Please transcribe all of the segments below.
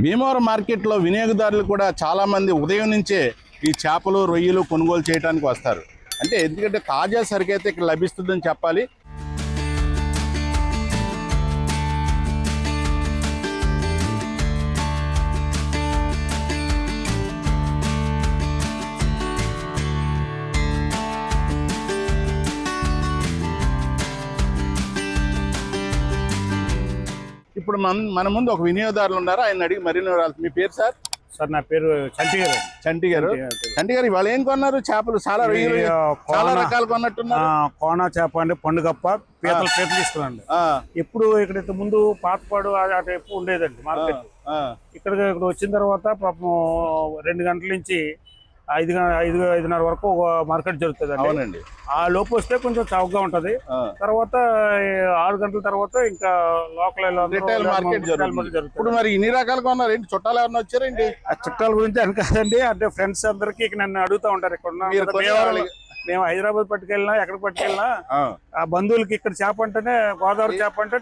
భీమవరం మార్కెట్లో వినియోగదారులు కూడా చాలామంది ఉదయం నుంచే ఈ చేపలు రొయ్యలు కొనుగోలు చేయడానికి వస్తారు. అంటే ఎందుకంటే తాజా సరుకు అయితే ఇక్కడ లభిస్తుందని చెప్పాలి. ఇప్పుడు మన ముందు ఒక వినియోగదారులు ఉన్నారు, ఆయన అడిగి మరిన్ని వివరాలు. మీ పేరు సార్? సార్ నా పేరు చంటి గారు. చంటి గారు ఇవాళ ఏం కొన్నారు? చేపలు చాలా రొయ్యలు చాలా రకాలు కొన్నట్టున్నారు. కోన చేప అండి, పండుగప్ప, పీతలు తీసుకురండి. ఎప్పుడు ఇక్కడ ముందు పాతపాడు అటు ఉండేదండి మార్కెట్. ఇక్కడ వచ్చిన తర్వాత పాపం 2 గంటల నుంచి 5:30 వరకు ఒక మార్కెట్ జరుగుతుంది. అవునండి. ఆ లోపు వస్తే కొంచెం చౌకగా ఉంటది. తర్వాత 6 గంటల తర్వాత ఇంకా లోకల్ రిటైల్ మార్కెట్ జరుగుతుంది. ఇప్పుడు మరి ఇన్ని రకాలుగా ఉన్నారు ఏంటి? చుట్టాలు ఎవరైనా వచ్చారేంటి? ఆ చుట్టాల గురించి అని కాదండి, అంటే ఫ్రెండ్స్ అందరికి నన్ను అడుగుతా ఉంటారు. ఇక్కడ మేము హైదరాబాద్ పట్టుకెళ్ళినా ఎక్కడికి పట్టుకెళ్ళినా ఆ బంధువులకి ఇక్కడ చేప అంటేనే గోదావరి చేప అంటే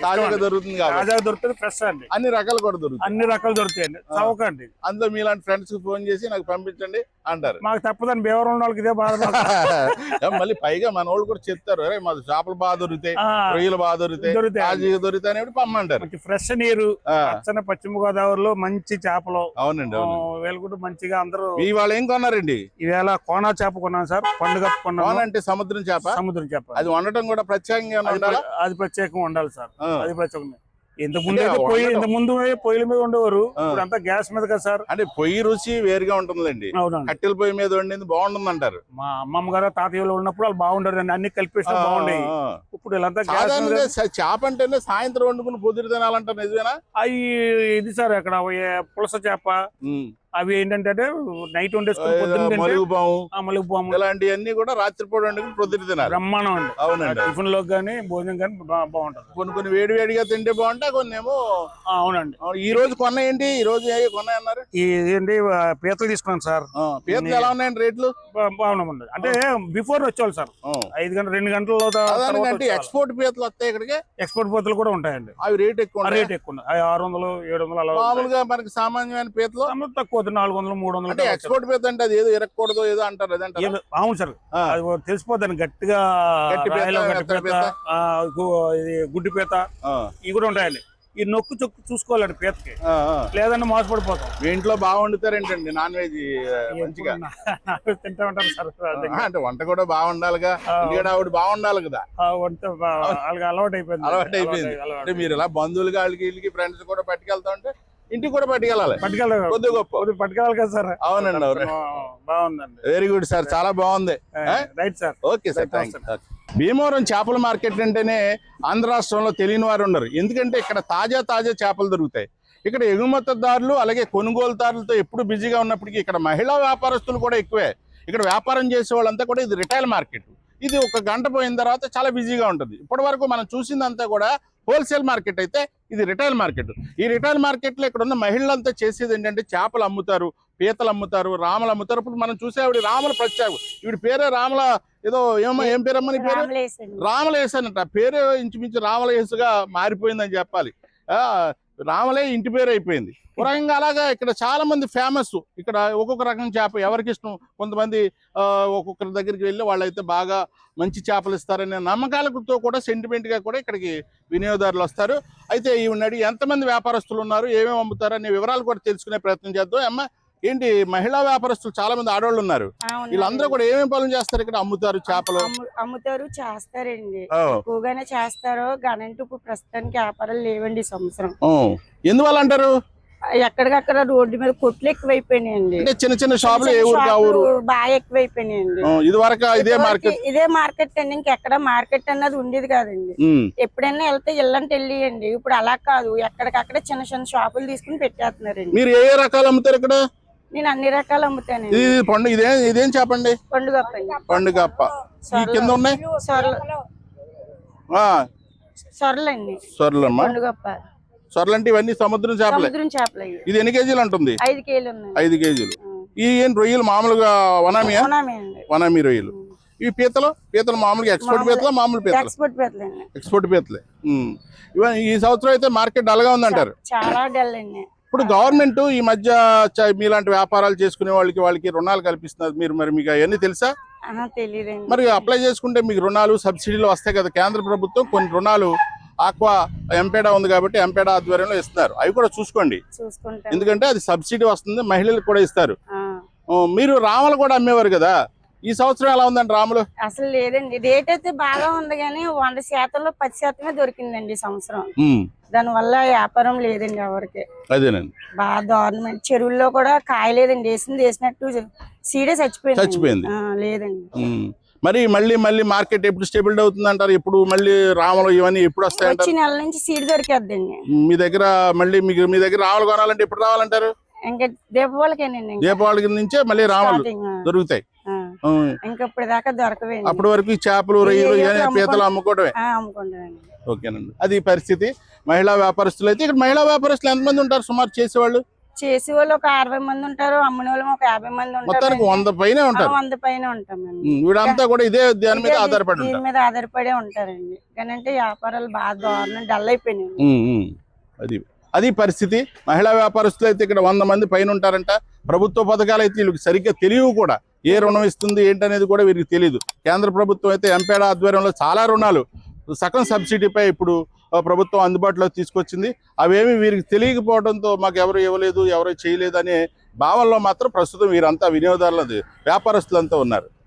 తాజాగా దొరుకుతుంది, ఫ్రెష్ అండి. అన్ని రకాలు కూడా దొరుకుతాయి, అన్ని రకాలు దొరుకుతాయండి, చౌకండి. అందులో మీలాంటి ఫ్రెండ్స్ కి ఫోన్ చేసి నాకు పంపించండి అంటారు. మాకు తప్పదని భీమవరం ఉన్న వాళ్ళకి ఇదే బాధ. మళ్ళీ పైగా మన వాళ్ళు కూడా చెప్తారు, అరే మా చేపలు బాగా దొరుకుతాయి, రొయ్యలు బాగా దొరుకుతాయి, దొరుకుతాయి పంపమంటారు. ఫ్రెష్ నీరు, పశ్చిమ గోదావరిలో మంచి చేపలు. అవునండి. వీళ్ళు కూడా మంచిగా అందరూ. ఇవాళ ఏం కొన్నారండి? ఈవేళ కోనా చేప కొన్నాం సార్, పండుగ కొన్నాం. అంటే సముద్రం చేప. సముద్రం చేప అది వండటం కూడా ప్రత్యేకంగా ఉండాలి. అది ప్రత్యేకంగా ఉండాలి సార్, అది ప్రత్యేకంగా. ఇంత ముందు పొయ్యిల మీద ఉండేవారు, ఇప్పుడు అంతా గ్యాస్ మీద కదా సార్. అంటే పొయ్యి రుచి వేరుగా ఉంటుందండి. కట్టెల పొయ్యి మీద వండింది బాగుంటుంది అంటారు. మా అమ్మమ్మ గారు తాతయ్యలు ఉన్నప్పుడు వాళ్ళు బాగుండేదండి, అన్ని కలిపేసిన బాగుండేవి. ఇప్పుడు వీళ్ళంతా చేప అంటేనే సాయంత్రం వండుకుని పొద్దురు తినాలంటారు, నిజమేనా? అవి ఇది సార్ అక్కడ పులస చేప అవి ఏంటంటే నైట్ వండేసుకుని మలుగుపాము ఇలాంటివన్నీ కూడా రాత్రిపూట వండుకుని పొద్దురు తినాలి. బ్రహ్మాండం అండి. అవునండి. టిఫిన్ లో కానీ భోజనం కానీ బాగుంటుంది. కొన్ని వేడి వేడిగా తింటే బాగుంటాయి, కొన్ని ఏమో. అవునండి. ఈ రోజు కొన్నాయండి? ఈ రోజు కొన్నాయన్నారు? ఏంటి పీతలు తీసుకున్నాను సార్. పీతలు ఎలా ఉన్నాయండి రేట్లు? బాగున్నామండి. అంటే బిఫోర్ వచ్చేవాళ్ళు సార్, 2 గంటల ఎక్స్పోర్ట్ పీతలు వస్తాయి ఇక్కడికి. ఎక్స్పోర్ట్ పీతలు కూడా ఉంటాయండి. అవి రేట్ ఎక్కువ, రేట్ ఎక్కువ, 600, 700 అలా. మామూలుగా మనకి సామాన్యమైన పీతలు తక్కువ, 400, 300. ఎక్స్పోర్ట్ పీత అంటే అది ఏదో ఇరక్కూడదు ఏదో అంటారు. అవును సార్, అది తెలిసిపోద్ది. గట్టిగా గుడ్డి పీత ఇవి కూడా ఉంటాయండి. ఈ నొక్కు చొక్కు చూసుకోవాలండి పీతకి, లేదంటే మోసపడిపోతాం. మీ ఇంట్లో బాగా వండుతారేంటండి నాన్ వెజ్? మంచిగా తింటా ఉంటారు సార్. అంటే వంట కూడా బాగుండాలిగా, ఆవిడ బాగుండాలి కదా. వంట వాళ్ళకి అలవాటు అయిపోయింది. అంటే మీరు ఇలా బంధువులకి వాళ్ళకి వీళ్ళకి ఫ్రెండ్స్ కూడా పట్టుకెళ్తా ఉంటే ఇంటికి కూడా పట్టుకెళ్ళాలి, కొద్ది గొప్ప పట్టుకెళ్ళాలి కదా సార్. అవునండి. అవును, బాగుందండి. వెరీ గుడ్ సార్, చాలా బాగుంది. Right sir. Okay sir, thanks. Bhimavaram చేపల మార్కెట్ అంటేనే ఆంధ్ర రాష్ట్రంలో తెలియని వారు ఉన్నారు. ఎందుకంటే ఇక్కడ తాజా చేపలు దొరుకుతాయి. ఇక్కడ ఎగుమతిదారులు అలాగే కొనుగోలుదారులతో ఎప్పుడు బిజీగా ఉన్నప్పటికీ ఇక్కడ మహిళా వ్యాపారస్తులు కూడా ఎక్కువే. ఇక్కడ వ్యాపారం చేసే వాళ్ళంతా కూడా ఇది రిటైల్ మార్కెట్. ఇది 1 గంట పోయిన తర్వాత చాలా బిజీగా ఉంటుంది. ఇప్పటి వరకు మనం చూసిందంతా కూడా హోల్సేల్ మార్కెట్ అయితే ఇది రిటైల్ మార్కెట్. ఈ రిటైల్ మార్కెట్లో ఇక్కడ ఉన్న మహిళలంతా చేసేది ఏంటంటే చేపలు అమ్ముతారు, పీతలు అమ్ముతారు, రామలు అమ్ముతారు. ఇప్పుడు మనం చూసే ఆవిడ రామల ప్రత్యేకం. ఈవిడ పేరే రామల ఏదో ఏం పేరమ్మని పేరు? రామలేసనట. పేరే ఇంచుమించు రామలేసుగా మారిపోయిందని చెప్పాలి. రామలే ఇంటి పేరు అయిపోయింది. ఒక రకంగా అలాగా ఇక్కడ చాలా మంది ఫేమస్. ఇక్కడ ఒక్కొక్క రకం చేప ఎవరికి ఇష్టం. కొంతమంది ఒక్కొక్కరి దగ్గరికి వెళ్ళి వాళ్ళైతే బాగా మంచి చేపలు ఇస్తారనే నమ్మకాలతో కూడా సెంటిమెంట్గా కూడా ఇక్కడికి వినియోగదారులు వస్తారు. అయితే ఈవిడ ఎంతమంది వ్యాపారస్తులు ఉన్నారు, ఏమేమి అమ్ముతారు అనే వివరాలు కూడా తెలుసుకునే ప్రయత్నం చేద్దాం. అమ్మ ఏంటి, మహిళా వ్యాపారస్తులు చాలా మంది ఆడవాళ్ళు ఉన్నారు, వీళ్ళందరూ కూడా ఏమేమి పనులు చేస్తారు? ఇక్కడ అమ్ముతారు, చేపలు అమ్ముతారు, చేస్తారండి. ఎక్కువగానే చేస్తారు. గనంటూ ఇప్పుడు ప్రస్తుతానికి వ్యాపారాలు లేవండి ఈ సంవత్సరం. ఎందువల్ల అంటారు? ఎక్కడికక్కడ రోడ్డు మీద కొట్లు ఎక్కువైపోయినాయండి. చిన్న షాపులు బాగా ఎక్కువైపోయినాయండి. ఇదే మార్కెట్ అండి, ఇంకెక్కడ మార్కెట్ అన్నది ఉండేది కాదండి. ఎప్పుడైనా వెళ్తే ఇల్లంటే వెళ్ళియండి. ఇప్పుడు అలా కాదు, ఎక్కడికక్కడ చిన్న షాపులు తీసుకుని పెట్టేస్తున్నారండి. మీరు ఏ రకాలు అమ్ముతారు ఇక్కడ? నేను అన్ని రకాలు అమ్ముతానండి. ఇదేం చెప్పండి? పండుగప్ప. కింద ఉన్నాయి సొరలండి. సొరలమ్మా. పండుగప్ప సొరలు అంటే ఇవన్నీ సముద్రం చేపలే. ఇది ఎన్ని కేజీలు ఉంటుంది? 5 కేజీలు. 5 కేజీలు. ఈ రొయ్యలు మామూలుగా వనామీ రొయ్యలు. ఈ పీతలు మామూలుగా ఎక్స్పోర్ట్ పీతల, మామూలు పీతలు? ఎక్స్పోర్ట్ పీతలే. ఈ సంవత్సరం అయితే మార్కెట్ డల్ గా ఉందంటారు. చాలా డల్ అండి. ఇప్పుడు గవర్నమెంట్ ఈ మధ్య మీలాంటి వ్యాపారాలు చేసుకునే వాళ్ళకి రుణాలు కల్పిస్తున్నారు. మరి మీకు అవన్నీ తెలుసా? తెలియదండి. మరి అప్లై చేసుకుంటే మీకు రుణాలు సబ్సిడీలు వస్తాయి కదా. కేంద్ర ప్రభుత్వం కొన్ని రుణాలు ఆక్వా ఎంపేడా ఉంది కాబట్టి ఎంపేడా ఆధ్వర్యంలో ఇస్తున్నారు. అవి కూడా చూసుకోండి, ఎందుకంటే అది సబ్సిడీ వస్తుంది, మహిళలకు కూడా ఇస్తారు. మీరు రామలు కూడా అమ్మేవారు కదా, ఈ సంవత్సరం ఎలా ఉందండి రాములు? అసలు లేదండి, రేట్ అయితే బాగా ఉంది కానీ 100%లో 10% దొరికిందండి ఈ సంవత్సరం. దాని వల్ల వ్యాపారం లేదండి ఎవరికి. అదేనండి, బాగా దారుణం. చెరువుల్లో కూడా కాయలేదండి, వేసినట్టు సీడే చచ్చిపోయింది. లేదండి. మరి మళ్ళీ మార్కెట్ ఎప్పుడు స్టేబుల్ అవుతుంది అంటారు? ఎప్పుడు మళ్ళీ రామలు ఇవన్నీ ఎప్పుడు వస్తాయంటారు? వచ్చే నెల నుంచి సీడ్ దొరికేద్దండి. మీ దగ్గర మళ్ళీ మీ దగ్గర రామలు కొనాలంటే ఎప్పుడు రావాలంటారు? ఇంకా దీపావళికేనండి. దీపావళి నుంచే మళ్ళీ రామలు దొరుకుతాయి. ఇంకా ఇప్పుడు దాకా దొరకవేండి. అప్పటి వరకు ఈ చేపలు, రొయ్యలు, పీతలు అమ్ముకోవడమే. అమ్ముకుంటామండి. ఓకేనండి, అది పరిస్థితి. మహిళా వ్యాపారస్తులు అయితే ఇక్కడ మహిళా వ్యాపారస్తులు ఎంతమంది ఉంటారు సుమారు చేసేవాళ్ళు? ఒక 60 మంది ఉంటారు, అమ్మిన వాళ్ళు ఒక 50 మంది ఉంటారు. మొత్తానికి 100 పైన ఉంటారు. 100 పైన ఉంటామండి. వీడంతా కూడా ఇదే దాని మీద ఆధారపడి దీని మీద ఆధారపడే ఉంటారండి. కానీ అంటే వ్యాపారాలు బాగా దారుణం డల్ అయిపోయినాయి. అది పరిస్థితి. మహిళా వ్యాపారస్తులు అయితే ఇక్కడ 100 మంది పైన ఉంటారంట. ప్రభుత్వ పథకాలు అయితే వీళ్ళకి సరిగ్గా తెలియవు కూడా. ఏ రుణం ఇస్తుంది ఏంటనేది కూడా వీరికి తెలియదు. కేంద్ర ప్రభుత్వం అయితే ఎంపేడా ఆధ్వర్యంలో చాలా రుణాలు సగం సబ్సిడీపై ఇప్పుడు ప్రభుత్వం అందుబాటులో తీసుకొచ్చింది. అవేమి వీరికి తెలియకపోవడంతో మాకు ఎవరు ఇవ్వలేదు, ఎవరు చేయలేదు అనే భావనలో మాత్రం ప్రస్తుతం వీరంతా వినియోగదారులు, వ్యాపారస్తులంతా ఉన్నారు.